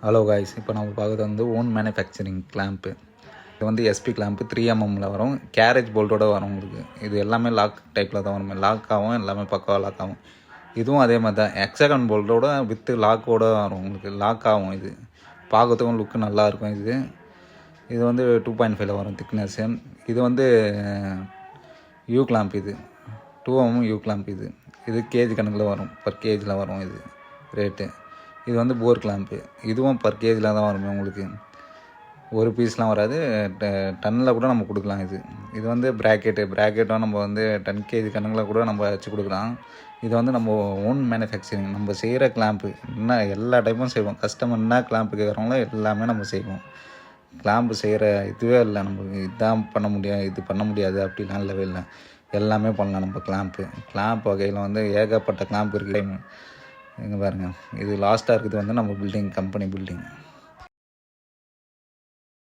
Hello guys, இப்போ நம்ம பார்க்குறது வந்து ஓன் மேனுஃபேக்சரிங் கிளாம்ப்பு. இது வந்து எஸ்பி கிளாம்ப்பு 3mm வரும். கேரேஜ் போல்ட்டோட வரும் உங்களுக்கு. இது எல்லாமே லாக் டைப்பில் தான் வரும். லாக் ஆகும், எல்லாமே பக்காவாக லாக் ஆகும். இதுவும் அதே மாதிரி தான் ஹெக்ஸாகன் போல்ட்டோட வித்து லாக்கோடு வரும் உங்களுக்கு. லாக் ஆகும். இது பார்க்கறதுக்கும் லுக்கு நல்லாயிருக்கும். இது வந்து 2.5 வரும் திக்னஸ்ஸு. இது வந்து யூ கிளாம்ப். இது 2mm யூ கிளாம்ப். இது கேஜி கணக்கில் வரும், பர் கேஜில் வரும் இது ரேட்டு. இது வந்து போர் கிளாம்ப்பு. இதுவும் பர் கேஜில் தான் வரும் உங்களுக்கு. ஒரு பீஸ்லாம் வராது, டன்னில் கூட நம்ம கொடுக்கலாம். இது வந்து ப்ராக்கெட்டும் நம்ம வந்து 10 கேஜி கணக்கில் கூட நம்ம வச்சு கொடுக்கலாம். இது வந்து நம்ம ஓன் மேனுஃபேக்சரிங். நம்ம செய்கிற கிளாம்ப்பு என்ன எல்லா டைப்பும் செய்வோம். கஸ்டமர் என்ன கிளாம்ப்பு கேட்குறாங்களோ எல்லாமே நம்ம செய்வோம். கிளாம்ப்பு செய்கிற இதுவே இல்லை. நம்ம இதுதான் பண்ண முடியும், இது பண்ண முடியாது அப்படிலாம் இல்லவே இல்லை. எல்லாமே பண்ணலாம் நம்ம கிளாம்ப் வகையில் வந்து ஏகப்பட்ட கிளாம்ப் இருக்குது. இங்கே பாருங்கள், இது லாஸ்ட்டாக இருக்குது வந்து நம்ம கம்பெனி பில்டிங்.